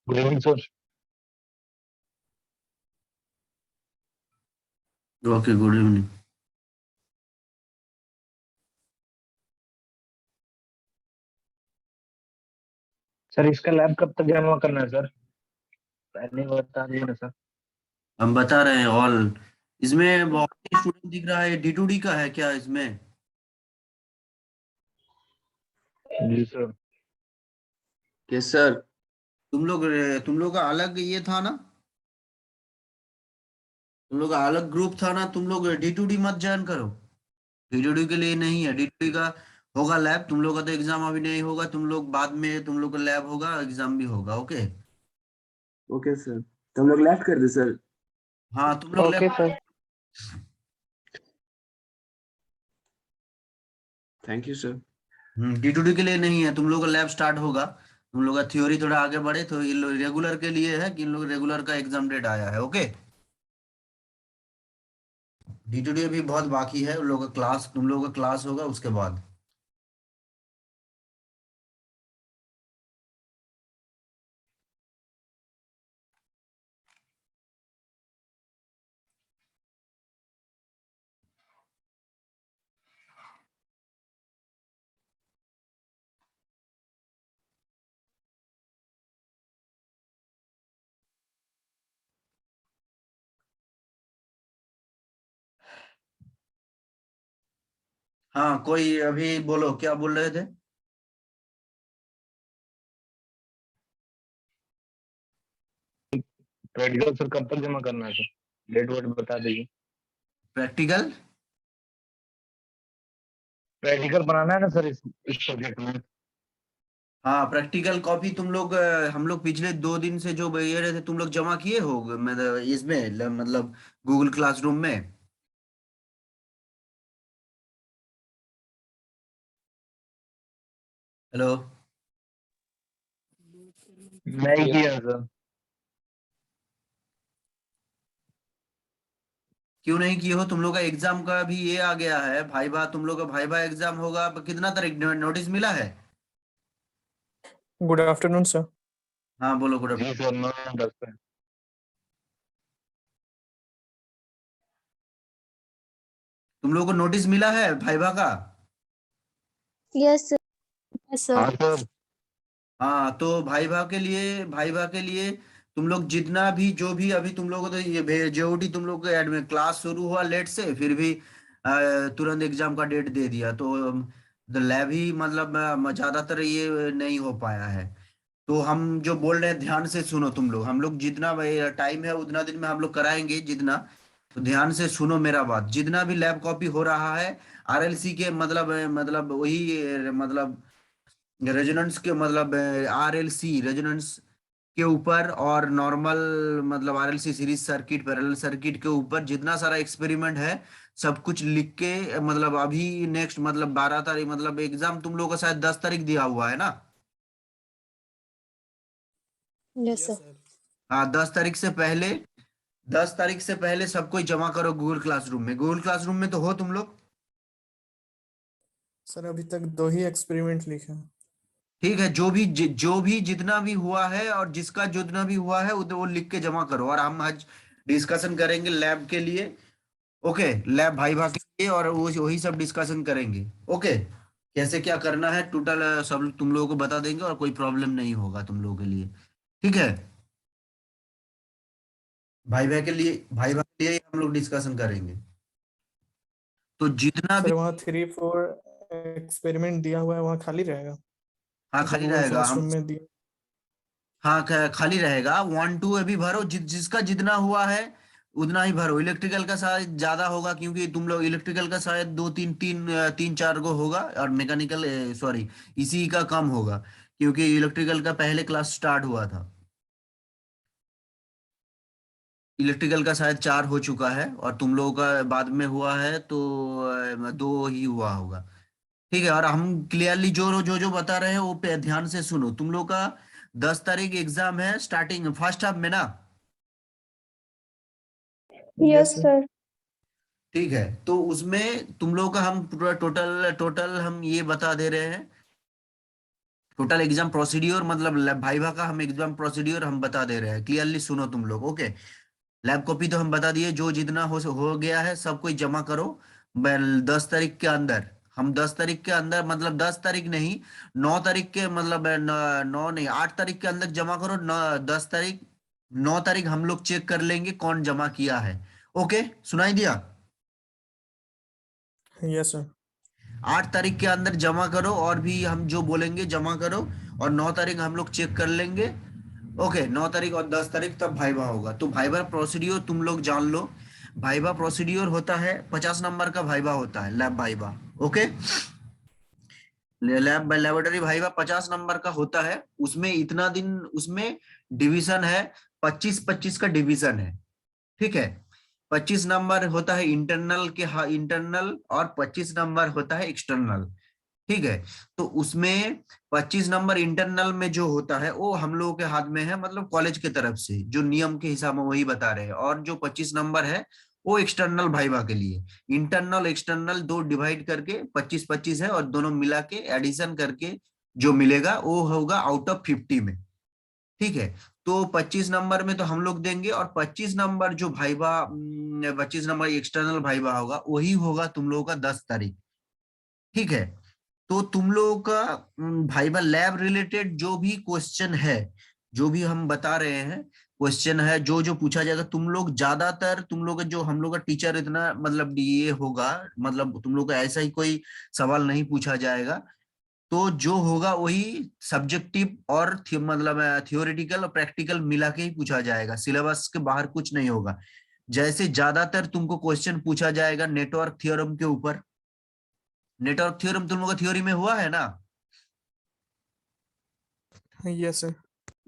Good evening sir. Okay, good evening. Sir इसका lab कब तक जमा करना है सर? पहले बता दिए ना सर। हम बता रहे हैं ऑल। इसमें बहुत स्टूडेंट दिख रहा है, D2D का है क्या इसमें? जी सर। Yes sir. तुम लोग का अलग ये था ना, तुम लोग का अलग ग्रुप था ना, तुम लोग D2D मत ज्वाइन करो। D2D के लिए नहीं है, D2D का होगा लैब। तुम लोग का तो एग्जाम अभी नहीं होगा, तुम लोग बाद में तुम लोग का लैब होगा, एग्जाम भी होगा। ओके। ओके सर, तो हम लोग लेफ्ट कर दे सर। हाँ, तुम लोग okay lab. Sir. Thank you sir. D2D के लिए नहीं है, तुम लोग का लैब स्टार्ट होगा। तुम लोग का थ्योरी थोड़ा आगे बढ़े तो ये रेगुलर के लिए है कि इन लोग रेगुलर का एग्जाम डेट आया है। ओके। D2D अभी बहुत बाकी है, उन लोगों का क्लास, तुम लोगों का क्लास होगा उसके बाद। हाँ, कोई अभी बोलो, क्या बोल रहे थे? प्रैक्टिकल सर कब तक जमा करना है सर? डेट वेट बता दीजिए। प्रैक्टिकल। प्रैक्टिकल बनाना है ना सर इस सब्जेक्ट में। हाँ, प्रैक्टिकल कॉपी तुम लोग हम लोग पिछले 2 दिन से जो ये रहे थे, तुम लोग जमा किए हो मतलब इसमें मतलब गूगल क्लासरूम में। हेलो। नहीं किया सर। क्यों नहीं किए हो? तुम लोग का एग्जाम का भी ये आ गया है भाईबा, तुम लोग का भाईबा एग्जाम होगा। कितना तारीख नोटिस मिला है? Good afternoon sir. हाँ बोलो, गुड जी आफ्टरनून। सर 9-10 पे। तुम लोग को नोटिस मिला है भाईबा का? Yes sir. हाँ सर। हाँ, तो भाई भा के लिए तुम लोग जितना भी जो भी अभी तुम लोगों को तो ये जेओटी तुम लोग का एडमिट क्लास शुरू हुआ लेट से, फिर भी तुरंत एग्जाम का डेट दे दिया, तो लैब ही मतलब ज्यादातर ये नहीं हो पाया है। तो हम जो बोल रहे हैं ध्यान से सुनो तुम लोग, हम लोग जितना टाइम है उतना दिन में हम लोग कराएंगे जितना। तो ध्यान से सुनो मेरा बात, जितना भी लैब कॉपी हो रहा है RLC के मतलब वही मतलब रेजोनेंस के मतलब RLC रेजोनेंस के ऊपर और नॉर्मल मतलब RLC series circuit parallel circuit के ऊपर जितना सारा एक्सपेरिमेंट है सब कुछ लिख के मतलब अभी नेक्स्ट मतलब 12 तारीख मतलब एग्जाम तुम लोगों का शायद 10 तारीख दिया हुआ है ना। Yes sir. हाँ, 10 तारीख से पहले सब कोई जमा करो गूगल क्लासरूम में। गूगल क्लासरूम में तो हो तुम लोग? सर अभी तक 2 ही एक्सपेरिमेंट लिखे हैं। ठीक है, जो भी जितना भी हुआ है और जिसका जितना भी हुआ है वो लिख के जमा करो, और हम आज डिस्कशन करेंगे लैब के लिए। ओके, लैब भाई भाग के लिए, और वो वही सब डिस्कशन करेंगे। ओके, कैसे क्या करना है टोटल सब तुम लोगों को बता देंगे, और कोई प्रॉब्लम नहीं होगा तुम लोगों के लिए। ठीक है, भाई भाई के लिए हम लोग डिस्कशन करेंगे। तो जितना भी। सर वहाँ 3-4 एक्सपेरिमेंट दिया हुआ है, वहाँ खाली रहेगा हाँ, जो खाली गूगल रहेगा हम। क्लासरूम में दिया। हाँ, खाली रहेगा। 1 2 अभी भरो, जिसका जितना हुआ है उतना ही भरो। इलेक्ट्रिकल का शायद ज्यादा होगा, क्योंकि तुम लोग इलेक्ट्रिकल का शायद 2 3 3 4 गो होगा, और मैकेनिकल सॉरी इसी का कम होगा, क्योंकि इलेक्ट्रिकल का पहले क्लास स्टार्ट हुआ था। इलेक्ट्रिकल का शायद 4 हो चुका है, और तुम लोगों का बाद में हुआ है तो 2 ही हुआ होगा। ठीक है, और हम क्लियरली जो जो जो बता रहे हैं वो पे ध्यान से सुनो। तुम लोग का 10 तारीख एग्जाम है, स्टार्टिंग फर्स्ट हाफ में ना। Yes yes sir. सर। ठीक है, तो उसमें तुम लोगों का हम पूरा टोटल टोटल हम ये बता दे रहे हैं, टोटल एग्जाम प्रोसीड्योर मतलब भाईवा का हम एग्जाम प्रोसीड्योर हम बता दे रहे हैं। क्लियरली सुनो तुम लोग, ओके। लैब कॉपी तो हम बता दिए, जो जितना हो गया है सब कोई जमा करो 10 तारीख के अंदर। हम 10 तारीख के अंदर मतलब 10 तारीख नहीं, 9 तारीख के मतलब 9 नहीं 8 तारीख के अंदर जमा करो। 10 तारीख 9 तारीख हम लोग चेक कर लेंगे कौन जमा किया है। ओके, सुनाई दिया? Yes sir. 8 तारीख के अंदर जमा करो, और भी हम जो बोलेंगे जमा करो, और 9 तारीख हम लोग चेक कर लेंगे। ओके, 9 तारीख और 10 तारीख तब भाईवा होगा। तो भाईवा प्रोसीड्योर तुम लोग जान लो, भाईवा प्रोसीड्योर होता है 50 नंबर का भाईवा होता है, lab viva. Okay, lab laboratory viva 50 number का होता है। उसमें इतना दिन उसमें डिवीजन है, 25-25 का डिवीजन है। ठीक है, 25 नंबर होता है इंटरनल के, हाँ इंटरनल, और 25 नंबर होता है एक्सटर्नल। ठीक है, तो उसमें 25 नंबर इंटरनल में जो होता है वो हम लोगों के हाथ में है, मतलब कॉलेज की तरफ से जो नियम के हिसाब में वही बता रहे हैं। और जो 25 नंबर है वो एक्सटर्नल भाईवा के लिए, इंटरनल एक्सटर्नल दो डिवाइड करके 25-25 है, और दोनों मिला के एडिशन करके जो मिलेगा वो होगा आउट ऑफ 50 में। ठीक है, तो 25 नंबर में तो हम लोग देंगे, और 25 नंबर जो भाईवा 25 नंबर एक्सटर्नल भाईवा होगा वही होगा तुम लोगों का 10 तारीख। ठीक है, तो तुम लोगों का भाईवा लैब रिलेटेड जो भी क्वेश्चन है, जो भी हम बता रहे हैं क्वेश्चन है, जो जो पूछा जाएगा, तुम लोग ज्यादातर तुम लोग जो हम लोग का टीचर इतना मतलब ये होगा, मतलब तुम लोग का ऐसा ही कोई सवाल नहीं पूछा जाएगा। तो जो होगा वही सब्जेक्टिव और मतलब थियोरेटिकल और प्रैक्टिकल मिला के ही पूछा जाएगा, सिलेबस के बाहर कुछ नहीं होगा। जैसे ज्यादातर तुमको क्वेश्चन पूछा जाएगा नेटवर्क थ्योरम के ऊपर। नेटवर्क थ्योरम तुम लोग का थ्योरी में हुआ है ना? Yes sir.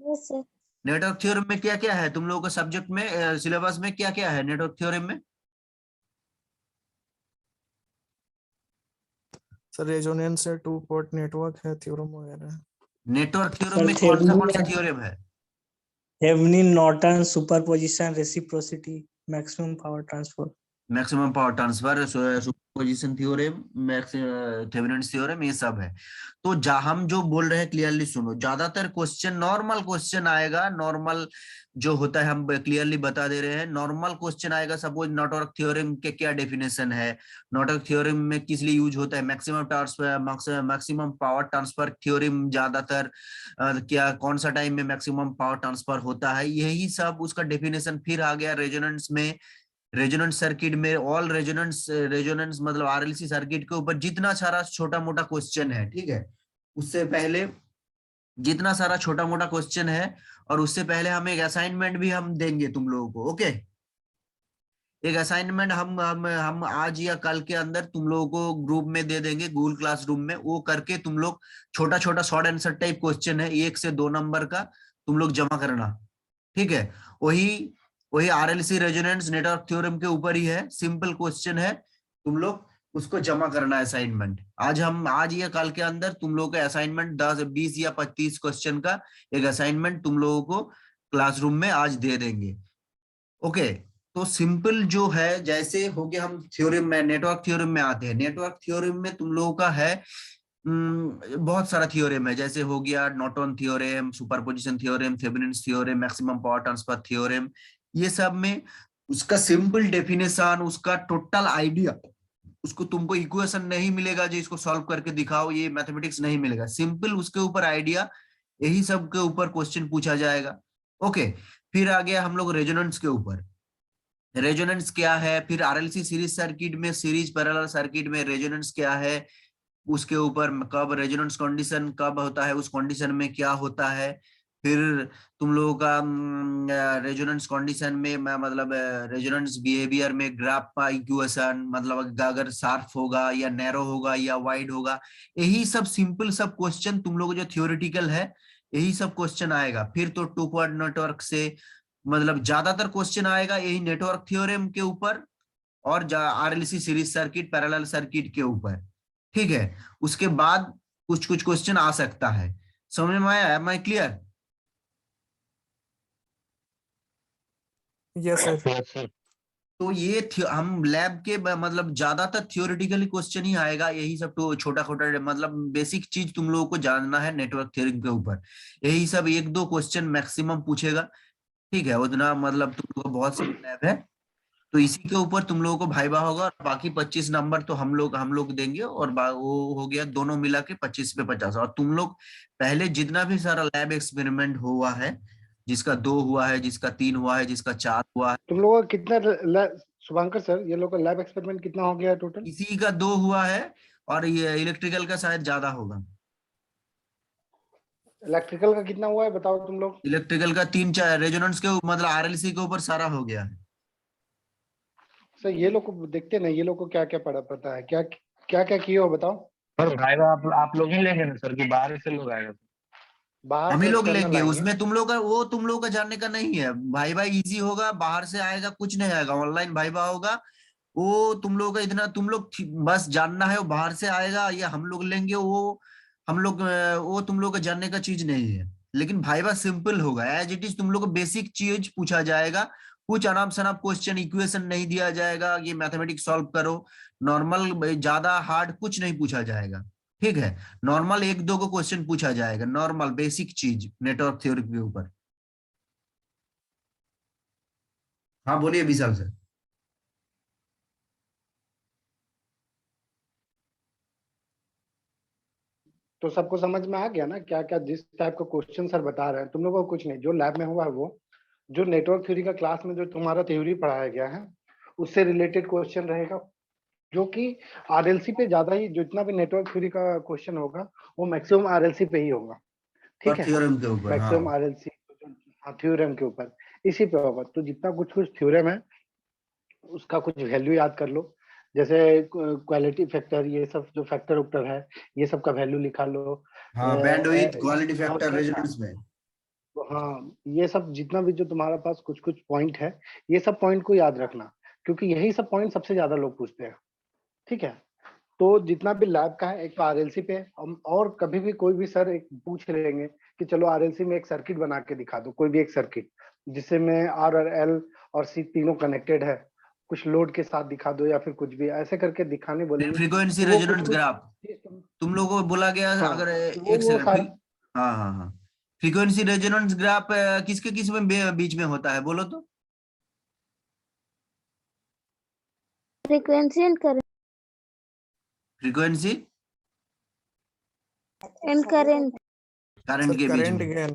Yes, sir. Network theorem में क्या क्या है तुम लोगों का सब्जेक्ट में, सिलेबस में क्या क्या है नेटवर्क थ्योरम में? सर रेजोनेंस है, टू पोर्ट नेटवर्क है, थ्योरम वगैरह। नेटवर्क थ्योरम सर में थेवेनिन कौन सा थ्योरम है? Thevenin Norton superposition reciprocity maximum power transfer. Maximum power transfer, superposition theorem, Thevenin's theorem, ये सब है। तो हम जो बोल रहे हैं क्लियरली सुनो, ज्यादातर क्वेश्चन नॉर्मल क्वेश्चन आएगा। नॉर्मल जो होता है हम क्लियरली बता दे रहे हैं, नॉर्मल क्वेश्चन आएगा। सपोज नेटवर्क थ्योरम के क्या डेफिनेशन है, नेटवर्क थ्योरम में किस लिए यूज होता है, maximum transfer, maximum power transfer theorem ज्यादातर क्या कौन सा टाइम में मैक्सिमम पावर ट्रांसफर होता है, यही सब उसका डेफिनेशन। फिर आ गया रेजोनेंस में, रेजोनेंस सर्किट में, ऑल रेजोनेंस मतलब आरएलसी सर्किट के ऊपर जितना सारा छोटा मोटा क्वेश्चन है। ठीक है, उससे पहले जितना सारा छोटा मोटा क्वेश्चन है, और उससे पहले हम एक असाइनमेंट भी हम देंगे तुम लोगों को। ओके, एक असाइनमेंट हम आज या कल के अंदर तुम लोगों को ग्रुप में दे देंगे, गूगल क्लासरूम में। वो करके तुम लोग छोटा छोटा शॉर्ट आंसर टाइप क्वेश्चन है 1 से 2 नंबर का, तुम लोग जमा करना। ठीक है, वही वही आरएलसी रेजोनेंस नेटवर्क थ्योरम के ऊपर ही है, सिंपल क्वेश्चन है, तुम लोग उसको जमा करना है असाइनमेंट। आज या कल के अंदर तुम लोग का असाइनमेंट 10 20 या 25 क्वेश्चन का एक असाइनमेंट तुम लोगों को क्लासरूम में आज दे देंगे। ओके, तो सिंपल जो है, जैसे हो गया हम थ्योरम में, नेटवर्क थ्योरम में आते हैं। नेटवर्क थ्योरम में तुम लोगों का है बहुत सारा थ्योरम है, जैसे हो गया Norton theorem, superposition theorem, Thevenin's theorem, maximum power transfer theorem. ये सब में उसका सिंपल डेफिनेशन, उसका टोटल आइडिया, उसको तुमको इक्वेशन नहीं मिलेगा जो इसको सॉल्व करके दिखाओ, ये मैथमेटिक्स नहीं मिलेगा, सिंपल उसके ऊपर आइडिया, यही सब के ऊपर क्वेश्चन पूछा जाएगा। ओके, फिर आ गया हम लोग रेजोनेंस के ऊपर। रेजोनेंस क्या है, फिर आरएलसी सीरीज सर्किट में, सीरीज पैरेलल सर्किट में रेजोनेंस क्या है, उसके ऊपर कब रेजोनेंस कंडीशन कब होता है, उस कंडीशन में क्या होता है। फिर तुम लोगों का रेजोनेंस कंडीशन में मतलब रेजोनेंस बिहेवियर में ग्राफ का इक्वेशन, मतलब अगर शार्प होगा या नैरो होगा या वाइड होगा, यही सब सिंपल सब क्वेश्चन तुम लोग जो थियोरेटिकल है यही सब क्वेश्चन आएगा। फिर तो टू पोर्ट नेटवर्क से मतलब ज्यादातर क्वेश्चन आएगा यही नेटवर्क थ्योरम के ऊपर, और RLC series circuit parallel circuit के ऊपर। ठीक है, उसके बाद कुछ कुछ क्वेश्चन आ सकता है। समझ में आया? Am I clear? Yes sir. Yes, sir. तो ये हम लैब के मतलब ज्यादातर थियोरेटिकली क्वेश्चन ही आएगा, यही सब तो छोटा छोटा मतलब बेसिक चीज तुम लोगों को जानना है नेटवर्क थ्योरी के ऊपर, यही सब एक दो क्वेश्चन मैक्सिमम पूछेगा, ठीक है। उतना मतलब तुम लोग को बहुत सारी लैब है, तो इसी के ऊपर तुम लोगों को भाइबा होगा, और बाकी 25 नंबर तो हम लोग देंगे, और वो हो गया दोनों मिला के 25 पे 50। और तुम लोग पहले जितना भी सारा लैब एक्सपेरिमेंट हुआ है, जिसका 2 हुआ है, जिसका 3 हुआ है, जिसका 4 हुआ है, तुम लोगों का कितना शुभंकर सर, ये लोग का लैब एक्सपेरिमेंट कितना हो गया टोटल? किसी का 2 हुआ है, और ये इलेक्ट्रिकल का शायद ज्यादा होगा। इलेक्ट्रिकल का कितना हुआ है बताओ तुम लोग? इलेक्ट्रिकल का 3-4 रेजोनेंस के मतलब आरएलसी के ऊपर सारा हो गया है। सर ये लोग को देखते ना, ये लोग को क्या क्या पता है, क्या क्या क्या किए हो बताओ। सर भाईवा आप लोग ही लेंगे ना सर, कि बाहर से लोग आएगा? बाहर हम ही से लोग external लेंगे, आएंगे। उसमें तुम लोग का जानने का नहीं है। भाई भाई इजी होगा, बाहर से आएगा कुछ नहीं आएगा, ऑनलाइन भाईबा होगा। वो तुम लोग का इतना तुम लोग बस जानना है, वो बाहर से आएगा या हम लोग लेंगे, वो हम लोग वो तुम लोग का जानने का चीज नहीं है। लेकिन भाईबा सिंपल होगा, एज इट इज तुम लोग को बेसिक चीज पूछा जाएगा, कुछ अनाप शनाप क्वेश्चन इक्वेशन नहीं दिया जाएगा, ये मैथमेटिक्स सॉल्व करो, नॉर्मल ज्यादा हार्ड कुछ नहीं पूछा जाएगा, ठीक है। नॉर्मल 1-2 को क्वेश्चन पूछा जाएगा, नॉर्मल बेसिक चीज नेटवर्क थ्योरी के ऊपर। हाँ बोलिए विशाल सर। तो सबको समझ में आ गया ना क्या क्या जिस टाइप का क्वेश्चन सर बता रहे हैं? तुम लोगों को कुछ नहीं, जो लैब में हुआ है वो, जो नेटवर्क थ्योरी का क्लास में जो तुम्हारा थ्योरी पढ़ाया गया है उससे रिलेटेड क्वेश्चन रहेगा, जो कि आरएलसी पे ज्यादा ही, जितना भी नेटवर्क थ्योरी का क्वेश्चन होगा वो मैक्सिमम आरएलसी पे ही होगा, ठीक और है। थ्योरम के ऊपर, हाँ। मैक्सिमम आरएलसी, हाँ थ्योरम के ऊपर इसी पे होगा। तो जितना कुछ कुछ थ्योरम है उसका कुछ वैल्यू याद कर लो, जैसे क्वालिटी फैक्टर, ये सब जो फैक्टर उक्टर है ये सब का वैल्यू लिखा लो। हाँ बैंडविड्थ, क्वालिटी और फैक्टर, क्या, रेजोनेंस में। हाँ ये सब जितना भी जो तुम्हारे पास कुछ कुछ पॉइंट है, ये सब पॉइंट को याद रखना, क्योंकि यही सब पॉइंट सबसे ज्यादा लोग पूछते हैं, ठीक है। तो जितना भी लैब का है, एक तो आरएलसी पे और कभी भी कोई भी सर एक पूछ लेंगे कि चलो आरएलसी में एक सर्किट बना के दिखा दो, कोई भी एक सर्किट जिसमें आर और एल और सी तीनों कनेक्टेड है, कुछ लोड के साथ दिखा दो, या फिर कुछ भी ऐसे करके दिखाने बोलेंगे फ्रीक्वेंसी तो वो कुछ रेजोनेंस कुछ, ग्राफ तुम लोगों को बोला गया, हाँ अगर तो एक वो सेकंड। सारे हाँ हाँ हाँ, फ्रीक्वेंसी रेजोनेंस ग्राफ किसके किस में बीच में होता है बोलो तो? Frequency and current. Frequency And current. Current sir के बीच करंट में। गया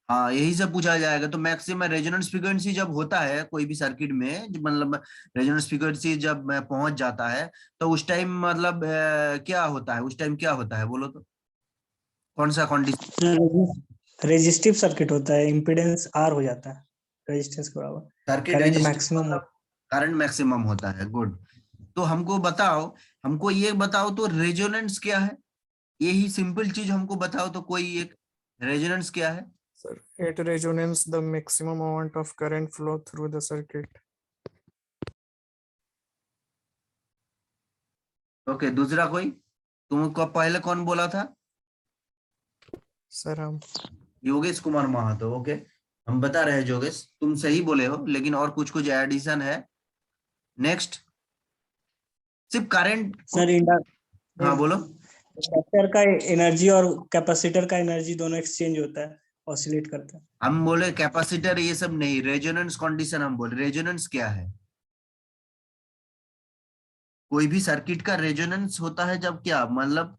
हाँ यही सब पूछा जाएगा। तो मैक्सिमम रेजोनेंस फ्रीक्वेंसी जब होता है कोई भी सर्किट में, मतलब रेजोनेंस फ्रीक्वेंसी जब पहुंच जाता है, तो उस टाइम मतलब क्या होता है, उस टाइम क्या होता है बोलो तो? कौन सा कंडीशन? रेजिस्टिव सर्किट होता है, इम्पीडेंस आर हो जाता है रेजिस्टेंस के बराबर, सर्किट करंट रेजिस्टिव मैक्सिमम मतलब करंट मैक्सिमम होता है। गुड। तो हमको बताओ, हमको ये बताओ तो रेजोनेंस क्या है, यही सिंपल चीज हमको बताओ तो। कोई एक रेजोनेंस क्या है? sir, at resonance the maximum amount of current flow through the circuit. Okay, दूसरा कोई? तुमको पहले कौन बोला था? सर हम योगेश कुमार महातो। ओके, हम बता रहे हैं योगेश, तुम सही बोले हो, लेकिन और कुछ कुछ एडिशन है। नेक्स्ट, सिर्फ करंट। सर हाँ बोलो। इंडक्टर का एनर्जी और कैपेसिटर का एनर्जी दोनों एक्सचेंज होता है, ऑसिलेट करता है। हम बोले कैपेसिटर ये सब नहीं, रेजोनेंस कंडीशन हम बोले। रेजोनेंस क्या है? कोई भी सर्किट का रेजोनेंस होता है जब क्या मतलब,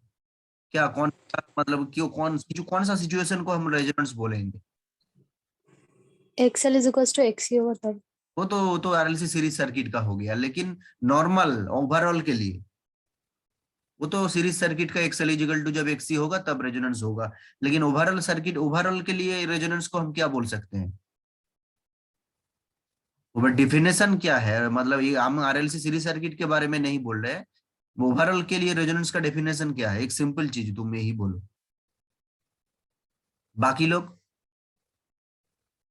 क्या कौन मतलब क्यों, कौन सा सिचुएशन को हम रेजोनेंस बोलेंगे? XL is equals to XC over तब. वो तो आरएलसी सीरीज सर्किट का हो गया, लेकिन नॉर्मल ओवरऑल के लिए वो तो सीरीज सर्किट का एक्सएल इक्वल टू जब एक्सी होगा तब रेजोनेंस होगा। लेकिन ओवरऑल सर्किट, ओवरऑल के लिए रेजोनेंस को हम क्या बोल सकते हैं? वो डिफिनेशन क्या है, मतलब ये हम आरएलसी सीरीज सर्किट के बारे में नहीं बोल रहे हैं, ओवरऑल के लिए रेजोनेंस का डेफिनेशन क्या है? एक सिंपल चीज तुम यही बोलो, बाकी लोग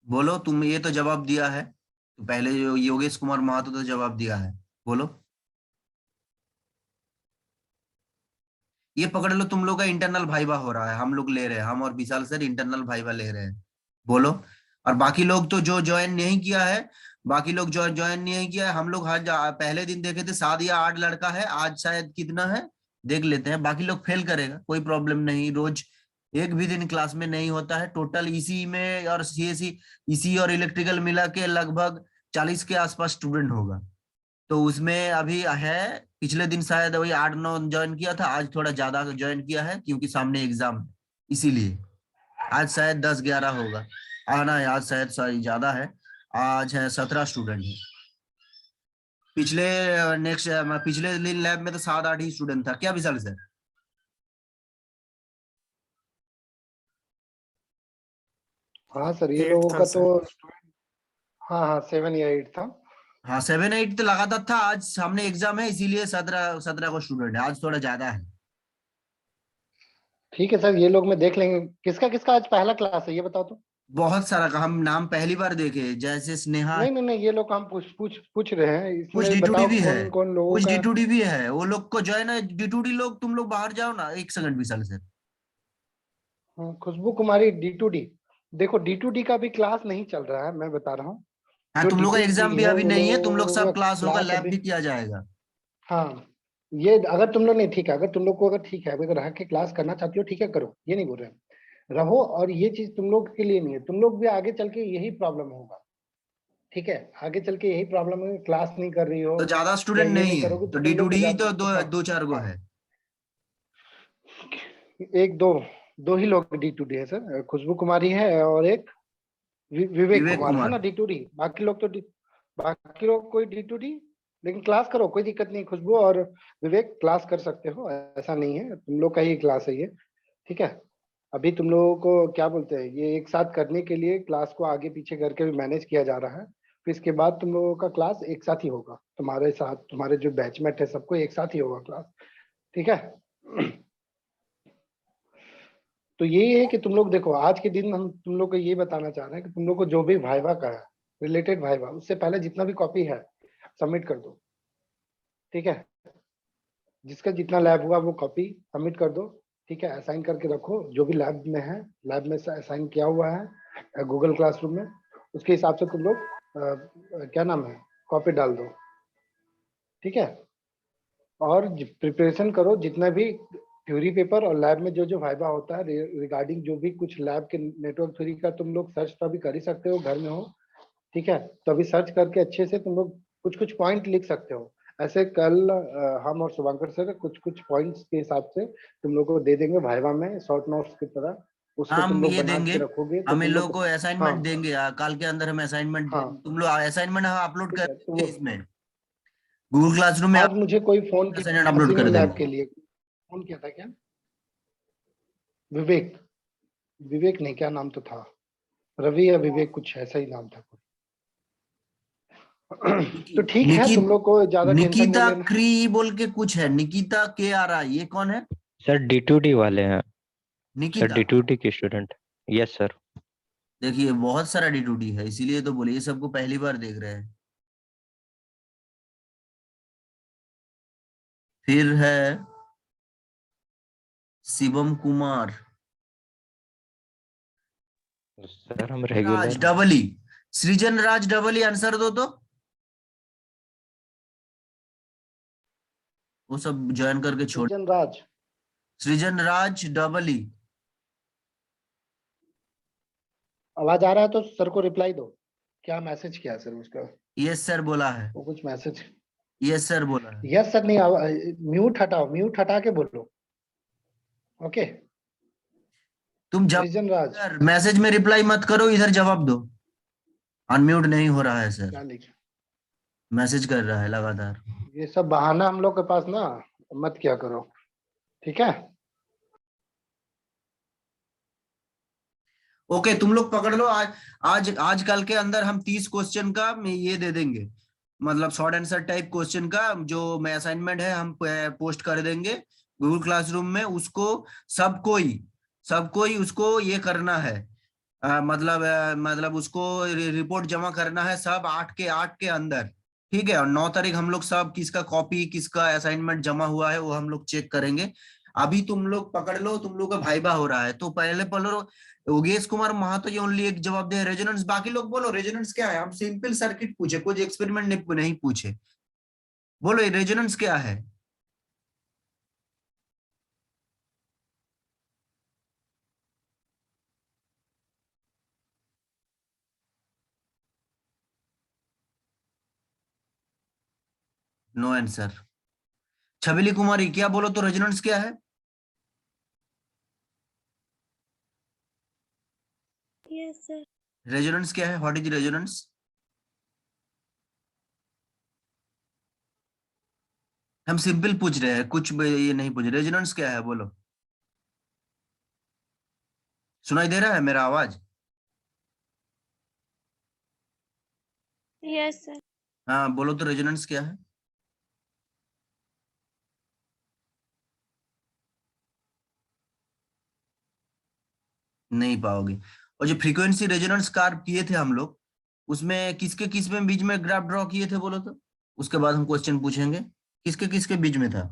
बोलो। तुम ये तो जवाब दिया है, तो पहले योगेश कुमार महातो तो जवाब दिया है, बोलो। ये पकड़ लो, तुम लोग का इंटरनल भाइबा हो रहा है, हम लोग ले रहे हैं, हम और विशाल सर इंटरनल भाइबा ले रहे हैं, बोलो। और बाकी लोग तो जो ज्वाइन नहीं किया है बाकी लोग ज्वाइन नहीं किया है। हम लोग पहले दिन देखे थे 7 या 8 लड़का है, आज शायद कितना है देख लेते हैं। बाकी लोग फेल करेगा, कोई प्रॉब्लम नहीं। रोज एक भी दिन क्लास में नहीं होता है। टोटल इसी में और सीएससी, इसी और इलेक्ट्रिकल मिला के लगभग 40 के आसपास स्टूडेंट होगा। तो उसमें अभी है, पिछले दिन शायद वही 8-9 ज्वाइन किया था, आज थोड़ा ज्यादा ज्वाइन किया है क्योंकि सामने एग्जाम है, इसीलिए आज शायद 10-11 होगा। आना है आज शायद, सॉरी ज्यादा है, आज है 17 स्टूडेंट है। पिछले दिन लैब में तो 7-8 ही स्टूडेंट था। क्या विशाल सर? हाँ सर, ये 8 लोगों था का सर। तो हाँ हाँ 7 या 8 था। हाँ 7-8 तो लगातार था। आज सामने एग्जाम है इसीलिए 17 को स्टूडेंट है, आज थोड़ा ज्यादा है। ठीक है सर, ये लोग में देख लेंगे। किसका किसका आज पहला क्लास है ये बताओ तो। बहुत सारा का हम नाम पहली बार देखे, जैसे स्नेहा, नहीं नहीं नहीं, ये लोग हम पूछ रहे हैं, कुछ इसमें D2D बताओ भी है, कौन कौन लोगों कुछ का। D2D भी है। वो लोग को ज्वाइन है D2D लोग। तुम लोग बाहर जाओ ना, 1 सेकंड विशाल सर। खुशबू कुमारी D2D। देखो D2D का भी क्लास नहीं चल रहा है, मैं बता रहा हूँ। हाँ जो तुम लोग का D2D एग्जाम भी है, अभी वो नहीं है, तुम लोग लोगों सब का क्लास होगा, क्लास लैब अभी। भी किया जाएगा। हाँ, ये अगर तुम लोग नहीं, ठीक है, अगर तुम लोग को अगर ठीक है, अगर रह के क्लास करना चाहती हो ठीक है करो, ये नहीं बोल रहे हैं, रहो। और ये चीज तुम लोग के लिए नहीं है, तुम लोग भी आगे चल के यही प्रॉब्लम होगा। ठीक है, आगे चल के यही प्रॉब्लम है, क्लास नहीं कर रही हो तो ज्यादा या स्टूडेंट ये नहीं नहीं है, करोगे तो तो तुम लोग D2D को ही तो ज्यादा। हाँ 2-4 गो हाँ, है। एक दो ही लोग D2D है सर, खुशबू कुमारी है और एक विवेक विवेक कुमार है ना कुमार। D2D। बाकी लोग तो बाकी लोग कोई D2D। लेकिन क्लास करो, कोई दिक्कत नहीं। खुशबू और विवेक क्लास कर सकते हो, ऐसा नहीं है, तुम लोग का ही क्लास है ये। ठीक है, अभी तुम लोगों को क्या बोलते हैं, ये एक साथ करने के लिए क्लास को आगे पीछे करके भी मैनेज किया जा रहा है। फिर इसके बाद तुम लोगों का क्लास एक साथ ही होगा, तुम्हारे साथ, तुम्हारे जो बैचमेट है सबको एक साथ ही होगा क्लास। ठीक है। तो यही है कि तुम लोग देखो, आज के दिन हम तुम लोग को ये बताना चाह रहे हैं कि तुम लोग को जो भी वाइवा का है, रिलेटेड वाइवा, उससे पहले जितना भी कॉपी है सबमिट कर दो। ठीक है, जिसका जितना लैब हुआ वो कॉपी सबमिट कर दो। ठीक है, असाइन करके रखो, जो भी लैब में है, लैब में से असाइन किया हुआ है गूगल क्लासरूम में, उसके हिसाब से तुम लोग क्या नाम है, कॉपी डाल दो। ठीक है, और प्रिपरेशन करो जितना भी थ्योरी पेपर और लैब में जो जो वाइवा होता है रिगार्डिंग जो भी कुछ लैब के नेटवर्क थ्योरी का, तुम लोग सर्च तो अभी कर ही सकते हो, घर में हो। ठीक है, तो अभी सर्च करके अच्छे से तुम लोग कुछ कुछ पॉइंट लिख सकते हो। ऐसे कल हम और शुभंकर सर कुछ कुछ पॉइंट्स के हिसाब से तुम लोग को दे देंगे वाइवा में, शॉर्ट नोट्स की तरह। उसको तुम हम लोग ये बना देंगे, के रखोगे तो हम इन तुम लोगों लोग। को हाँ असाइनमेंट देंगे, कल के अंदर हम असाइनमेंट हाँ, तुम लोग असाइनमेंट अपलोड ठीक कर है। तो देंगे इसमें, गूगल क्लासरूम में आज मुझे कोई फोन किया असाइनमेंट अपलोड नर्सिंग कर लैब देंगे। के लिए, फोन किया था क्या? विवेक, विवेक नहीं, क्या नाम तो था, रवि या विवेक, कुछ ऐसा ही नाम था। तो ठीक है, तुम लोग को ज्यादा टेंशन नहीं निकिता लेना। क्री बोल के कुछ है, निकिता KRI, ये कौन है? सर D2D वाले हैं सर, निकिता। D2D के स्टूडेंट। Yes sir. देखिए बहुत सारा D2D है, इसीलिए तो बोले, ये सबको पहली बार देख रहे हैं। फिर है शिवम कुमार, सर हम राज रेगुलर। डबली, सृजन राज डबली, आंसर दो तो। वो सब ज्वाइन करके छोड़। सृजन राज, सृजन राज डबली। आवाज आ रहा है तो सर को रिप्लाई दो। क्या मैसेज किया सर उसका? यस सर बोला है, वो कुछ मैसेज। यस सर बोला है। यस सर नहीं, म्यूट हटाओ, म्यूट हटा के बोलो। ओके, तुम जब सृजन राज मैसेज में रिप्लाई मत करो, इधर जवाब दो। अनम्यूट नहीं हो रहा है सर, क्या लिखे? मैसेज कर रहा है लगातार। ये सब बहाना हम लोग के पास ना मत किया करो, ठीक है। ओके तुम लोग पकड़ लो, आज कल के अंदर हम 30 क्वेश्चन का ये दे देंगे, मतलब शॉर्ट आंसर टाइप क्वेश्चन का जो मैं असाइनमेंट है हम पोस्ट कर देंगे गूगल क्लासरूम में। उसको सब कोई उसको ये करना है, मतलब उसको रिपोर्ट जमा करना है सब 8 के अंदर। ठीक है, और 9 तारीख हम लोग सब किसका कॉपी किसका असाइनमेंट जमा हुआ है वो हम लोग चेक करेंगे। अभी तुम लोग पकड़ लो, तुम लोग का भाईबा हो रहा है, तो पहले बोलो योगेश कुमार महातो ये ओनली एक जवाब दे रेजोनेंस, बाकी लोग बोलो रेजोनेंस क्या है। हम सिंपल सर्किट पूछे, कुछ एक्सपेरिमेंट नहीं पूछे। बोलो रेजोनेंस क्या है। No answer. छबिली कुमारी क्या बोलो तो रेजोनेंस क्या है। Yes, sir. रेजोनेंस क्या है, व्हाट इज रेजोनेंस। हम सिंपल पूछ रहे हैं, कुछ ये नहीं पूछ रहे। रेजोनेंस क्या है बोलो। सुनाई दे रहा है मेरा आवाज। Yes, sir. हाँ बोलो तो रेजोनेंस क्या है। नहीं पाओगे। और जो फ्रीक्वेंसी रेजोनेंस कार्व किए थे हम लोग, उसमें किसके किस में बीच में ग्राफ ड्रॉ किए थे बोलो तो। उसके बाद हम क्वेश्चन पूछेंगे किसके किसके बीच में था।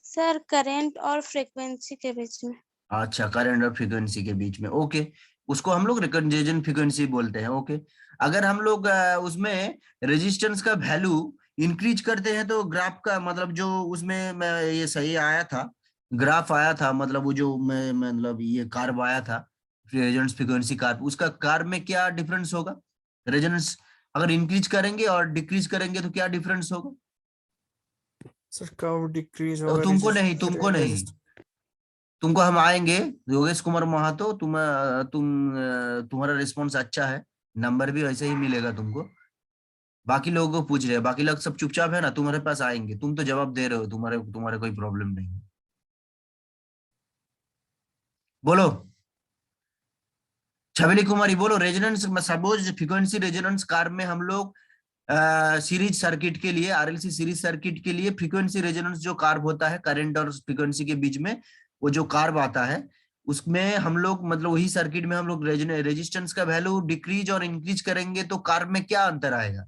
सर करंट और फ्रीक्वेंसी के बीच में। अच्छा, करंट और फ्रीक्वेंसी के बीच में, ओके। उसको हम लोग रिकंजेशन फ्रीक्वेंसी बोलते हैं, ओके। अगर हम लोग उसमें रेजिस्टेंस का वैल्यू इंक्रीज करते हैं तो ग्राफ का मतलब जो उसमें ये सही आया था, ग्राफ आया था, मतलब वो जो मतलब ये कार्व आया था, रेजोनेंस फ्रीक्वेंसी कार्व, उसका कार्व में क्या डिफरेंस होगा। रेजोनेंस अगर इंक्रीज करेंगे और डिक्रीज करेंगे तो क्या डिफरेंस होगा। सर कर्व डिक्रीज तो होगा, तुमको नहीं, तुमको हम आएंगे। योगेश कुमार महातो, तुम्हारा रिस्पॉन्स अच्छा है, नंबर भी वैसे ही मिलेगा तुमको। बाकी लोगों को पूछ रहे हैं, बाकी लोग सब चुपचाप है ना, तुम्हारे पास आएंगे, तुम तो जवाब दे रहे हो, तुम्हारे कोई प्रॉब्लम नहीं है। बोलो छबीली कुमारी, बोलो resonance suppose frequency resonance curve में हम लोग सीरीज सर्किट के लिए, आरएलसी सीरीज सर्किट के लिए फ्रीक्वेंसी रेजोनेंस जो कार्व होता है करंट और फ्रीक्वेंसी के बीच में, वो जो कार्व आता है उसमें हम लोग मतलब वही सर्किट में हम लोग रेजिस्टेंस का वैल्यू डिक्रीज और इंक्रीज करेंगे तो कार्व में क्या अंतर आएगा,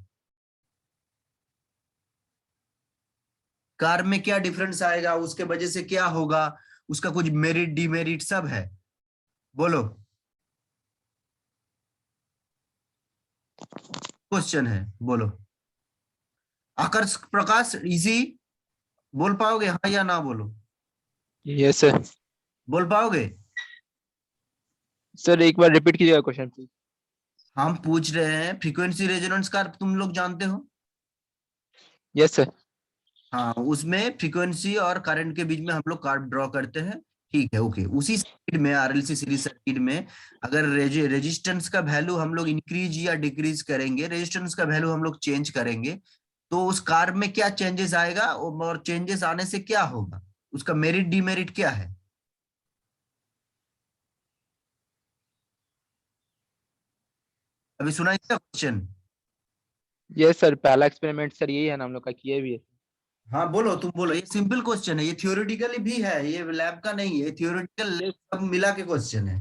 कार्व में क्या डिफरेंस आएगा, उसके वजह से क्या होगा, उसका कुछ मेरिट डिमेरिट सब है। बोलो क्वेश्चन है, बोलो। आकर्ष प्रकाश इजी, बोल पाओगे हाँ या ना बोलो। Yes sir. बोल पाओगे। सर एक बार रिपीट कीजिएगा क्वेश्चन प्लीज। हम पूछ रहे हैं फ्रीक्वेंसी रेजोनेंस का तुम लोग जानते हो। Yes sir. हाँ, उसमें फ्रीक्वेंसी और करंट के बीच में हम लोग कार्व ड्रॉ करते हैं, ठीक है, ओके। उसी सर्किट में आरएलसी सीरीज सर्किट में अगर रेजिस्टेंस का वैल्यू हम लोग इंक्रीज या डिक्रीज करेंगे, रेजिस्टेंस का वैल्यू हम लोग चेंज करेंगे तो उस कार्व में क्या चेंजेस आएगा और चेंजेस आने से क्या होगा, उसका मेरिट डिमेरिट क्या है। अभी सुना इसका क्वेश्चन। यस सर, पहला एक्सपेरिमेंट सर यही है ना हम लोग का, किए भी है। हाँ बोलो, तुम बोलो। ये सिंपल क्वेश्चन है, ये थियोरेटिकली भी है, ये लैब का नहीं है, थियोरेटिकल सब मिला के क्वेश्चन है।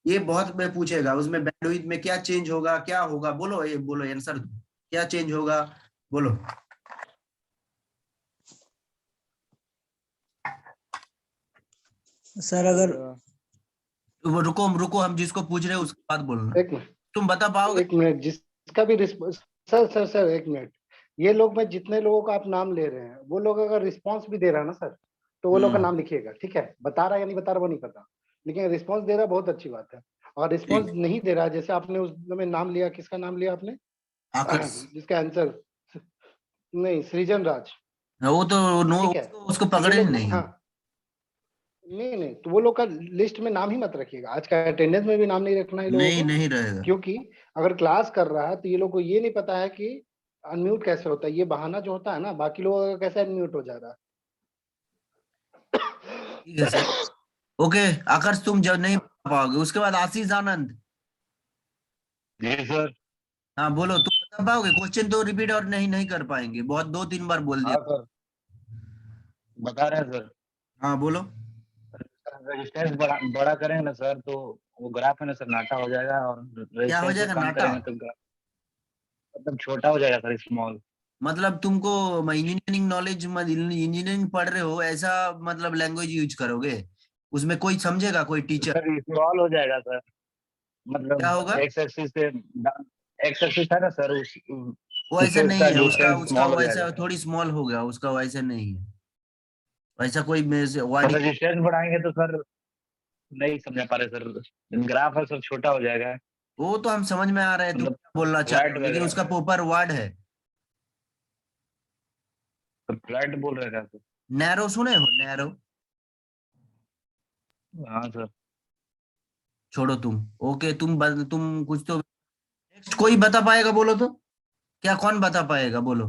ये बहुत में पूछेगा, उसमें बैंडविड्थ में क्या चेंज होगा, क्या होगा, बोलो ये बोलो आंसर दो, क्या चेंज होगा बोलो। सर अगर वो रुको रुको, हम जिसको पूछ रहे हैं उसके बाद बोलना। एक मिनट, तुम बता पाओगे। एक मिनट, जिसका भी रिस्पॉन्स, सर एक मिनट, ये लोग में जितने लोगों का आप नाम ले रहे हैं वो लोग अगर रिस्पॉन्स भी दे रहा है ना सर, तो वो लोग का नाम लिखिएगा, ठीक है। बता रहा है या नहीं बता रहा वो नहीं पता, लेकिन रिस्पॉन्स दे रहा है बहुत अच्छी बात है। और रिस्पॉन्स नहीं दे रहा है, जैसे आपने उस में नाम लिया, किसका नाम लिया आपने, आकर्ष। जिसका आंसर नहीं, सृजन राज, वो तो नो, ठीक है। उसको ये पकड़े लोग, नहीं। हाँ, नहीं, तो वो लोग का लिस्ट में नाम ही मत रखिएगा, आज का अटेंडेंस में भी नाम नहीं रखना है लोगों को, नहीं रहेगा। क्योंकि अगर क्लास कर रहा है तो ये लोग को ये नहीं पता है कि अनम्यूट कैसे होता है। ये बहाना जो होता है ना, बाकी लोगों का कैसे अनम्यूट हो जा रहा है। ठीक है सर, ओके। आकर्ष तुम जब नहीं बता पाओगे, उसके बाद आशीष आनंद। जी सर। हाँ बोलो, तुम बता पाओगे, क्वेश्चन तो रिपीट और नहीं कर पाएंगे, बहुत 2-3 बार बोल दिया। हाँ सर, बता रहे हैं सर। हाँ बोलो। रेजिस्टेंस बड़ा करेंगे ना सर तो वो ग्राफ है ना सर नाटा हो जाएगा, और क्या हो रेजिस्टेंस जाएगा कम नाटा। करेंगे तो ग्राफ मतलब छोटा हो जाएगा सर, स्मॉल। मतलब तुमको इंजीनियरिंग नॉलेज, इंजीनियरिंग पढ़ रहे हो ऐसा मतलब लैंग्वेज यूज करोगे, उसमें कोई समझेगा, कोई टीचर? सर इन्वॉल्व हो जाएगा सर, क्या मतलब होगा? एक्स एक्सिस से एक्स एक्सिस है ना सर, वो ऐसा उससे नहीं उसका है, उसका डिस्टेंस उसका स्मॉल हो वैसा जाएगा। थोड़ी स्मॉल हो गया, उसका वैसा नहीं है, वैसा कोई सर वर्ड। रेजिस्टेंस बढ़ाएंगे तो सर, नहीं समझ पा रहे सर, ग्राफ है सर छोटा हो जाएगा, वो तो हम समझ में आ रहा है तुम मतलब क्या बोलना चाह रहे फ्लैट हो, लेकिन वगैरह, उसका प्रॉपर वर्ड है। तो फ्लैट बोल रहे हैं सर। नैरो, सुने हो नैरो? हाँ सर। छोड़ो तुम। ओके, तुम कुछ तो नेक्स्ट कोई बता पाएगा, बोलो तो। क्या कौन बता पाएगा, बोलो।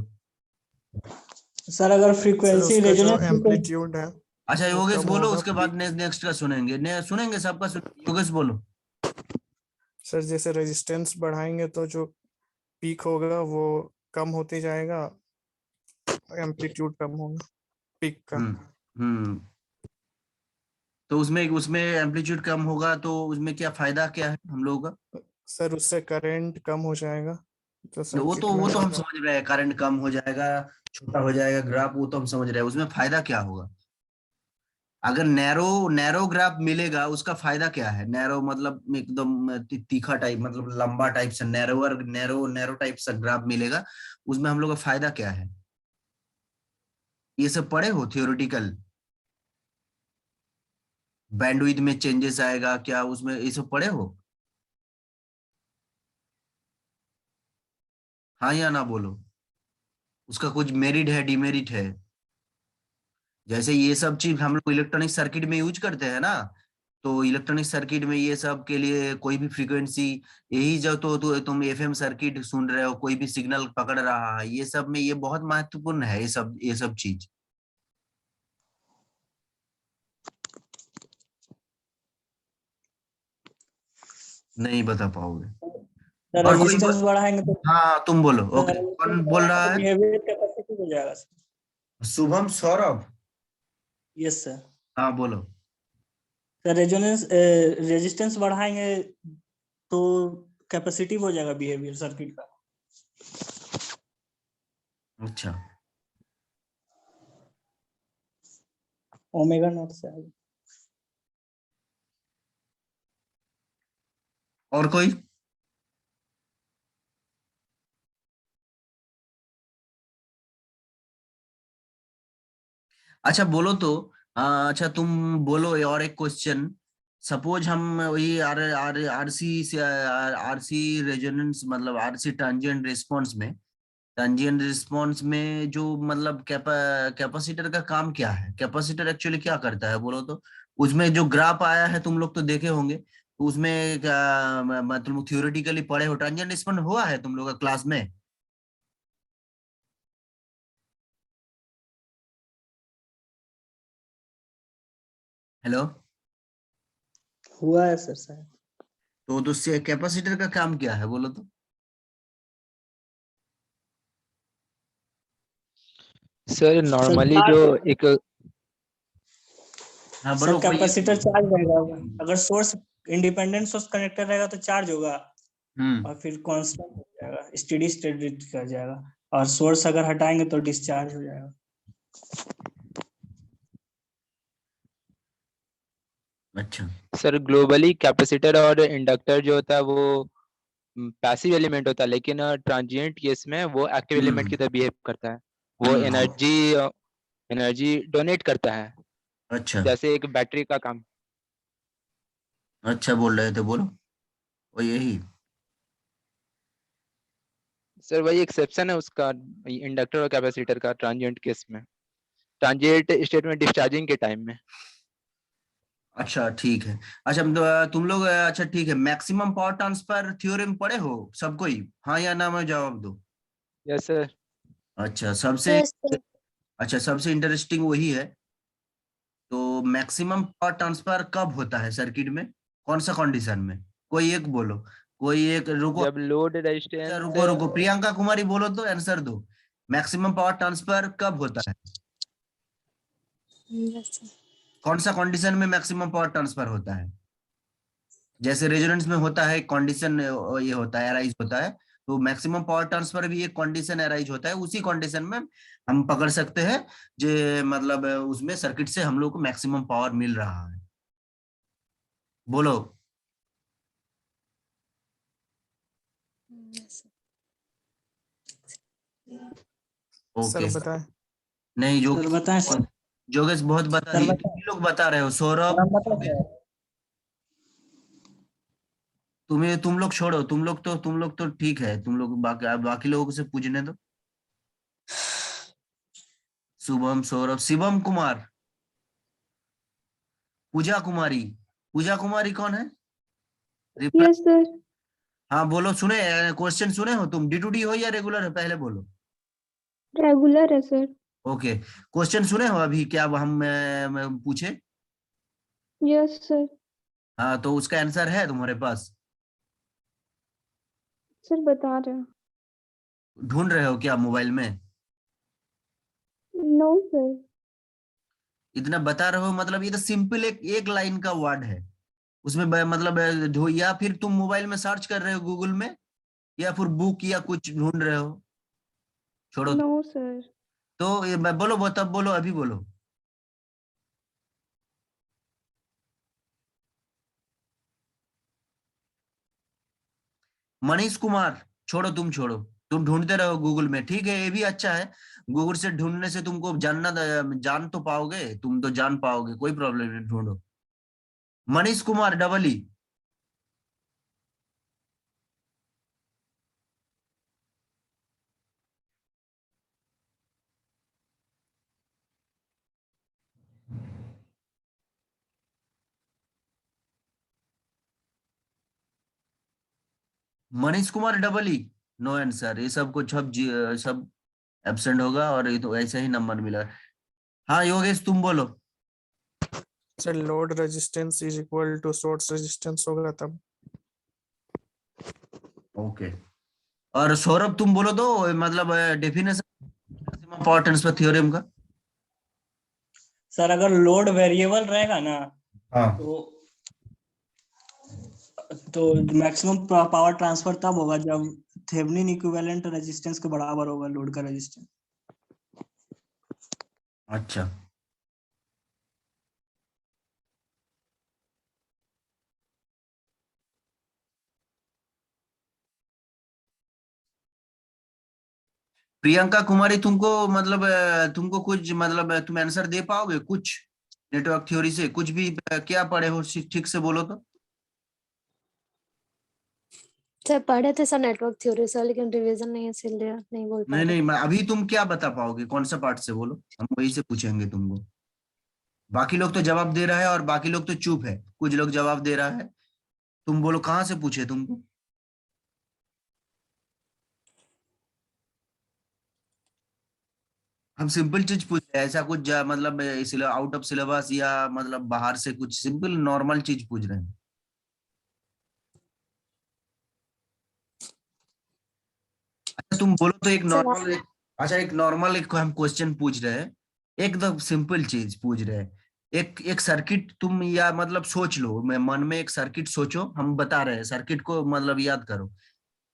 सर अगर सर फ्रीक्वेंसी उसका जो रेजोनेंस फ्रीक्वेंसी एम्पलीट्यूड है अच्छा वो योगेश कम बोलो, होगा, उसके बाद पीक। नेक्स्ट का सुनेंगे, सुनेंगे सबका योगेश बोलो। सर जैसे रेजिस्टेंस बढ़ाएंगे तो जो पीक होगा वो कम होते जाएगा, एम्पलीट्यूड कम होगा पीक का। हम्म। तो उसमें उसमें एम्पलीट्यूड कम होगा तो उसमें क्या फायदा क्या है हम लोगों का? सर उससे करंट कम हो जाएगा जो वो सर्किट तो में वो तो हम रहेगा। समझ रहे हैं, करंट कम हो जाएगा, छोटा हो जाएगा ग्राफ, वो तो हम समझ रहे हैं, उसमें फायदा क्या होगा? अगर नैरो नैरो ग्राफ मिलेगा उसका फायदा क्या है? नैरो मतलब एकदम तीखा टाइप, मतलब लंबा टाइप से नैरोवर, नैरो नैरो टाइप से ग्राफ मिलेगा, उसमें हम लोग का फायदा क्या है? ये सब पढ़े हो थियोरेटिकल? बैंडविड्थ में चेंजेस आएगा क्या उसमें, ये सब पढ़े हो? हाँ या ना बोलो। उसका कुछ मेरिट है, डिमेरिट है? जैसे ये सब चीज हम लोग इलेक्ट्रॉनिक सर्किट में यूज करते हैं ना, तो इलेक्ट्रॉनिक सर्किट में ये सब के लिए कोई भी फ्रीक्वेंसी, यही जो तुम एफएम सर्किट सुन रहे हो, कोई भी सिग्नल पकड़ रहा है, ये सब में ये बहुत महत्वपूर्ण है, ये सब चीज। नहीं बता पाओगे? सर और कोई रेजिस्टेंस बढ़ाएंगे तो हाँ तुम बोलो। सर ओके, रेजिस्टेंस कौन बोल बढ़ाएंगे रहा तो है? बिहेवियर कैपेसिटी हो जाएगा sir. Shubham, Saurabh. Yes sir. हाँ बोलो। सर रेजिस्टेंस बढ़ाएंगे तो कैपेसिटिव हो जाएगा बिहेवियर सर्किट का। अच्छा, ओमेगा नॉट से आएगा। और कोई? अच्छा बोलो तो। अच्छा तुम बोलो, और एक क्वेश्चन। सपोज हम वही आर आर आरसी रेजोनेंस, मतलब आरसी ट्रांजिएंट रिस्पांस में, जो मतलब कैपेसिटर का काम क्या है? कैपेसिटर एक्चुअली क्या करता है बोलो तो? उसमें जो ग्राफ आया है तुम लोग तो देखे होंगे, तो उसमें तुम थियोरेटिकली पढ़े हो, ट्रांजिएंट रिस्पांस हुआ है तुम लोग का क्लास में? हेलो। हुआ है सर शायद। तो उससे कैपेसिटर का काम क्या है बोलो तो? सर नॉर्मली जो एक हाँ सर बोलो, कोई एक कैपेसिटर बोलो। चार्ज रहेगा, अगर सोर्स इंडिपेंडेंट सोर्स कनेक्टेड रहेगा तो चार्ज होगा हम्म। और फिर कांस्टेंट हो जाएगा, स्टेडी स्टेट रीच कर जाएगा, और सोर्स अगर हटाएंगे तो डिस्चार्ज हो जाएगा। अच्छा। सर ग्लोबली कैपेसिटर और इंडक्टर जो होता है वो पैसिव एलिमेंट होता है, लेकिन ट्रांजिएंट केस में वो एक्टिव एलिमेंट की तरह बिहेव करता है। वो हम्म। एनर्जी डोनेट करता है, अच्छा। जैसे एक बैटरी का काम। अच्छा बोल रहे थे, बोलो। वो यही। सर वही एक्सेप्शन है उसका, इंडक्टर और कैपेसिटर का ट्रांजिएंट केस में, ट्रांजिएंट स्टेट में डिस्चार्जिंग के टाइम में। अच्छा ठीक है। अच्छा तुम लोग अच्छा ठीक है, मैक्सिमम पावर ट्रांसफर थ्योरम पढ़े हो सब कोई? हाँ या ना में जवाब दो। Yes sir. अच्छा सबसे, यस सर। अच्छा सबसे इंटरेस्टिंग वही है। तो मैक्सिमम पावर ट्रांसफर कब होता है सर्किट में, कौन सा कंडीशन में? कोई एक बोलो, कोई एक, रुको। जब लोड अच्छा रेजिस्टेंस रुको रुको, प्रियंका कुमारी बोलो तो आंसर दो। मैक्सिमम पावर ट्रांसफर कब होता है? Yes sir. कौन सा कंडीशन में मैक्सिमम पावर ट्रांसफर होता है? जैसे रेजोनेंस में होता है कंडीशन, ये होता है, अराइज होता है, तो मैक्सिमम पावर ट्रांसफर भी एक कंडीशन अराइज होता है, उसी कंडीशन में हम पकड़ सकते हैं जो मतलब उसमें सर्किट से हम लोग को मैक्सिमम पावर मिल रहा है। बोलो। Sir okay. बताएं। नहीं जो सर बताएं सर। जोगेश बहुत बता सर दिए, बताएं। तुम ही लोग बता रहे हो। सौरभ, सर बताएं सर। तुम लोग छोड़ो, तुम लोग तो ठीक है, तुम लोग बाकी लोगों से पूछने दो। शुभम, सौरभ, शिवम कुमार, पूजा कुमारी। पूजा कुमारी कौन है? रिप्लाई। Yes sir. हाँ बोलो, सुने क्वेश्चन सुने हो तुम? D2D हो या रेगुलर है, पहले बोलो। रेगुलर है सर। ओके, क्वेश्चन सुने हो अभी क्या हम पूछे? Yes sir. हाँ तो उसका आंसर है तुम्हारे पास? सर बता रहे हैं। ढूंढ रहे हो क्या मोबाइल में? No sir. इतना बता रहे हो मतलब ये तो सिंपल एक लाइन का वर्ड है। उसमें मतलब या फिर तुम मोबाइल में सर्च कर रहे हो गूगल में, या फिर बुक या कुछ ढूंढ रहे हो? छोड़ो। No sir. तो ये बोलो, तब बोलो, अभी बोलो। मनीष कुमार, छोड़ो, तुम छोड़ो, तुम ढूंढते रहो गूगल में, ठीक है, ये भी अच्छा है। गूगल से ढूंढने से तुमको जान तो पाओगे, तुम तो जान पाओगे, कोई प्रॉब्लम नहीं, ढूंढो। Manish Kumar, double E. Manish Kumar, double E. No answer, ये सब कुछ सब एब्सेंट होगा, और ये तो ऐसे ही नंबर मिला। हाँ योगेश, तुम बोलो। Sir load resistance is equal to source resistance होगा तब। ओके, और सौरभ तुम बोलो तो, मतलब डेफिनेशन पावर ट्रांसफर थ्योरम का। सर अगर लोड वेरिएबल रहेगा ना, हाँ। तो मैक्सिमम पावर ट्रांसफर तब होगा जब थेवेनिन इक्विवेलेंट रेजिस्टेंस के बराबर होगा लोड का रेजिस्टेंस। अच्छा, प्रियंका कुमारी, तुमको मतलब तुमको कुछ मतलब तुम आंसर दे पाओगे कुछ नेटवर्क थ्योरी से? कुछ भी क्या पढ़े हो, ठीक से बोलो तो। सर पढ़े थे सर नेटवर्क थ्योरी सर, लेकिन रिवीजन नहीं है इसलिए नहीं बोल पा नहीं रहे। नहीं, अभी तुम क्या बता पाओगे, कौन सा पार्ट से बोलो, हम वही से पूछेंगे तुमको। बाकी लोग तो जवाब दे रहा है और बाकी लोग तो चुप है, कुछ लोग जवाब दे रहा है। तुम बोलो कहाँ से पूछे तुमको? हम सिंपल चीज पूछ रहे हैं, ऐसा कुछ मतलब इसलिए आउट ऑफ सिलेबस या मतलब बाहर से कुछ, सिंपल नॉर्मल चीज पूछ रहे हैं। अच्छा तुम बोलो तो एक सर नॉर्मल, अच्छा एक नॉर्मल एक हम क्वेश्चन पूछ रहे हैं, एकदम सिंपल चीज पूछ रहे हैं। एक एक सर्किट तुम या मतलब सोच लो, मैं मन में एक सर्किट सोचो, हम बता रहे हैं सर्किट को मतलब याद करो।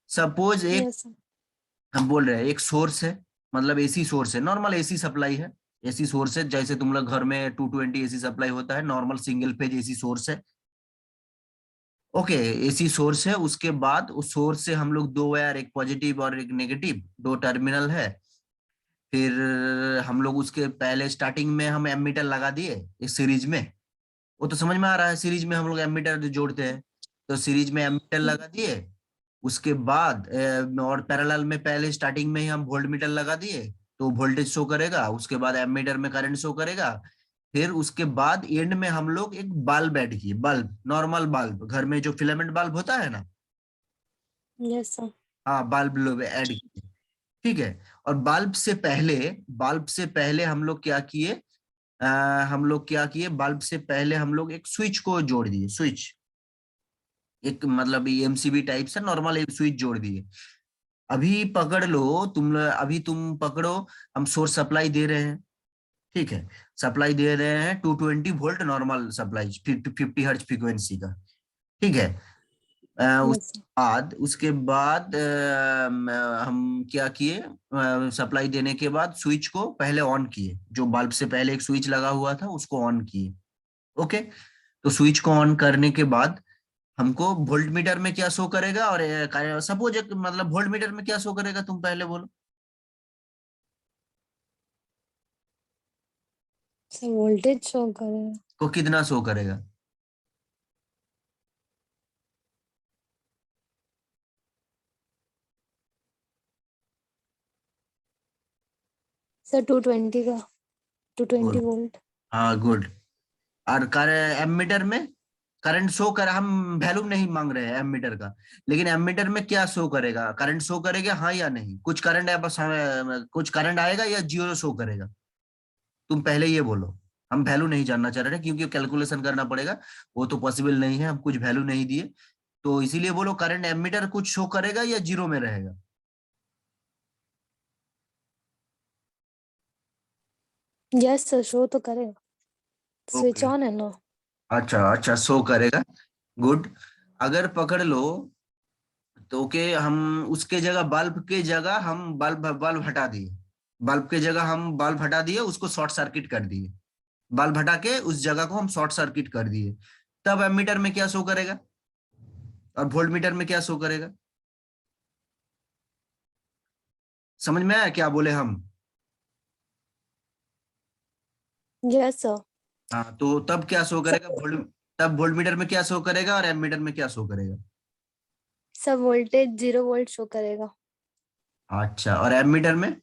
सपोज एक, यस सर। हम बोल रहे हैं एक सोर्स है, मतलब एसी सोर्स है, नॉर्मल एसी सप्लाई है। एसी सोर्स है, जैसे तुम लोग घर में 220 एसी सप्लाई होता है, normal single phase AC source है। ओके, एसी सोर्स है, उसके बाद उस सोर्स से हम लोग दो वायर, एक पॉजिटिव और एक नेगेटिव, दो टर्मिनल है। फिर हम लोग उसके पहले स्टार्टिंग में हम एमीटर लगा दिए इस सीरीज में, वो तो समझ में आ रहा है, सीरीज में हम लोग एमीटर जोड़ते हैं, तो सीरीज में एमीटर लगा दिए। उसके बाद और पैरेलल में पहले स्टार्टिंग में ही हम वोल्ट मीटर लगा दिए, तो वोल्टेज शो करेगा, उसके बाद एमीटर में करंट शो करेगा। फिर उसके बाद एंड में हम लोग एक बल्ब ऐड किए, बल्ब, नॉर्मल बल्ब, घर में जो फिलामेंट बल्ब होता है ना, यस सर। हाँ बल्ब लोग ऐड किए, ठीक है। और बल्ब से पहले हम लोग क्या किए, बल्ब से पहले हम लोग एक स्विच को जोड़ दिए, स्विच, एक मतलब एमसीबी टाइप से नॉर्मल एक स्विच जोड़ दिए। अभी पकड़ लो अभी तुम पकड़ो, हम सोर्स सप्लाई दे रहे हैं, ठीक है, सप्लाई दे रहे हैं 220 volt normal supply, 50 hertz frequency का, ठीक है। Yes, sir. उसके बाद हम क्या किए, सप्लाई देने के बाद स्विच को पहले ऑन किए, जो बल्ब से पहले एक स्विच लगा हुआ था उसको ऑन किए। ओके, तो स्विच को ऑन करने के बाद हमको वोल्ट मीटर में क्या शो करेगा, और सपोज मतलब वोल्ट मीटर में क्या शो करेगा, तुम पहले बोलो। सर वोल्टेज शो करेगा। को कितना शो करेगा? सर 220 का 220 वोल्ट। हाँ गुड। और एमीटर में करंट शो कर, हम वैल्यू नहीं मांग रहे हैं एमीटर का, लेकिन एमीटर में क्या शो करेगा, करंट शो करेगा हाँ या नहीं? कुछ करंट है, बस कुछ करंट आएगा या जीरो शो करेगा? तुम पहले ये बोलो, हम वैल्यू नहीं जानना चाह रहे क्योंकि कैलकुलेशन करना पड़ेगा, वो तो पॉसिबल नहीं है, हम कुछ वैल्यू नहीं दिए, तो इसीलिए बोलो करंट एमीटर कुछ शो करेगा या जीरो में रहेगा? यस सर, शो तो करेगा, स्विच Okay. ऑन है ना। अच्छा अच्छा, शो करेगा, गुड। अगर पकड़ लो तो के हम उसके जगह बल्ब के जगह हम बल्ब हटा दिए, बल्ब के जगह हम बल्ब हटा दिए, उसको शॉर्ट सर्किट कर दिए, बल्ब हटा के उस जगह को हम शॉर्ट सर्किट कर दिए, तब एमीटर में क्या शो करेगा और वोल्ट मीटर में क्या शो करेगा? समझ में आया क्या बोले हम? Yes sir. हाँ, तो तब क्या शो करेगा तब वोल्ट मीटर में क्या शो करेगा और एमीटर में क्या शो करेगा? सर वोल्टेज 0 वोल्ट शो करेगा। अच्छा, और एमीटर में?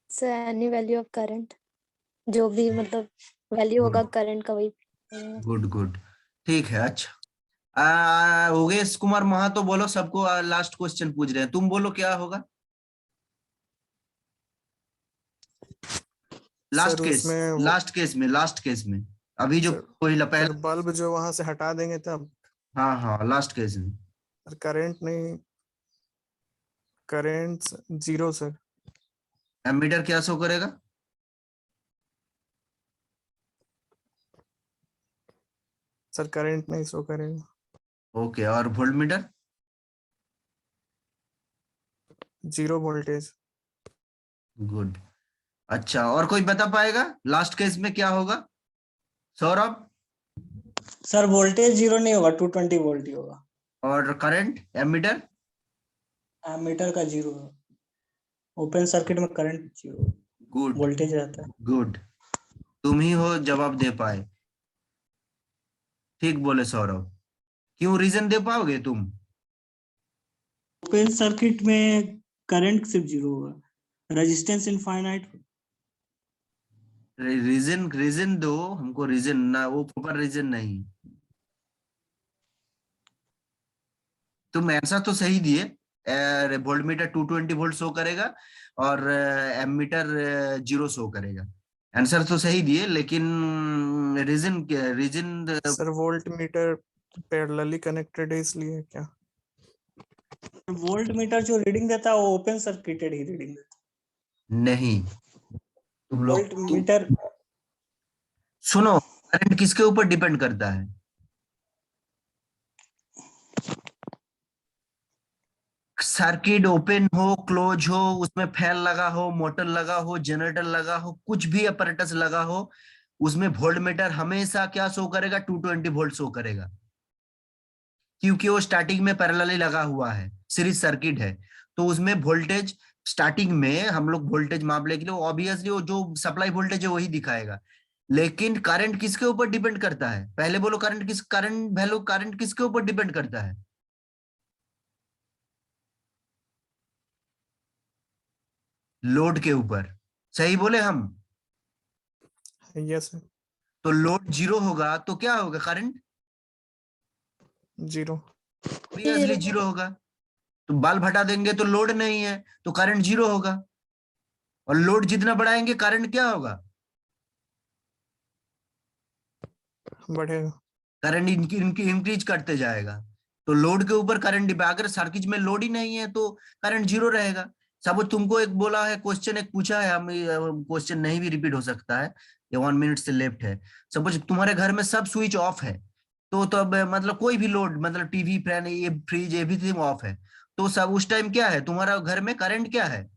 Sir any value of current, जो भी मतलब वैल्यू होगा करंट का वही करेगा। गुड गुड, ठीक है। अच्छा, योगेश कुमार महातो बोलो, सबको लास्ट क्वेश्चन पूछ रहे हैं, तुम बोलो क्या होगा लास्ट सर केस? उसमें लास्ट केस में अभी जो सर, पहला सर बल्ब जो वहां से हटा देंगे तब। हाँ हाँ, लास्ट केस में सर करंट नहीं, करंट 0 सर। एमीटर क्या शो करेगा? सर करंट नहीं शो करेगा। ओके, और वोल्ट मीटर? 0 वोल्टेज। गुड। अच्छा, और कोई बता पाएगा लास्ट केस में क्या होगा? सौरभ? सर वोल्टेज 0 नहीं होगा, 220 वोल्ट ही होगा। और करंट एमीटर? मीटर का 0, ओपन सर्किट में करंट 0, गुड वोल्टेज रहता है। गुड, तुम ही हो जवाब दे पाए, ठीक बोले सौरभ। क्यों, रीजन दे पाओगे तुम? ओपन सर्किट में करंट सिर्फ 0 होगा, रेजिस्टेंस इनफाइनाइट। रीजन दो हमको, रीजन ना, वो प्रॉपर रीजन नहीं। तुम आंसर तो सही दिए, वोल्ट मीटर 220 वोल्ट शो करेगा और एमीटर 0 शो करेगा, आंसर तो सही दिए, लेकिन reason sir volt meter parallelly connected है इसलिए क्या? वोल्ट मीटर जो रीडिंग देता है वो ओपन सर्किटेड ही रीडिंग देता नहीं। तुम है। लोग वोल्ट मीटर सुनो, करंट किसके ऊपर डिपेंड करता है? सर्किट ओपन हो क्लोज हो, उसमें फैन लगा हो, मोटर लगा हो, जनरेटर लगा हो, कुछ भी अपैरेटस लगा हो, उसमें वोल्ट मीटर हमेशा क्या शो करेगा? 220 वोल्ट शो करेगा, क्योंकि वो स्टार्टिंग में पैरेलली लगा हुआ है, सीरीज सर्किट है, तो उसमें वोल्टेज स्टार्टिंग में हम लोग वोल्टेज माप ले के लिए ऑब्वियसली वो जो सप्लाई वोल्टेज है वही दिखाएगा, लेकिन करंट किसके ऊपर डिपेंड करता है? पहले बोलो, करंट वैल्यू करंट किसके ऊपर डिपेंड करता है? लोड के ऊपर, सही बोले हम? यस सर, तो लोड 0 होगा तो क्या होगा? करंट 0। ऑब्वियसली 0 होगा, तो बल्ब हटा देंगे तो लोड नहीं है, तो करंट 0 होगा, और लोड जितना बढ़ाएंगे करंट क्या होगा? बढ़ेगा। करंट इंक्रीज करते जाएगा, तो लोड के ऊपर करंट, अगर सर्किट में लोड ही नहीं है तो करंट 0 रहेगा। सब तुमको एक बोला है, क्वेश्चन एक पूछा है, हम क्वेश्चन नहीं भी रिपीट हो सकता है, ये 1 मिनट से लेफ्ट है। सपोज तुम्हारे घर में सब स्विच ऑफ है, तो तब मतलब कोई भी लोड, मतलब टीवी, फैन, ये फ्रिज, एवरीथिंग ऑफ है, तो सब उस टाइम क्या है, तुम्हारा घर में करंट क्या है,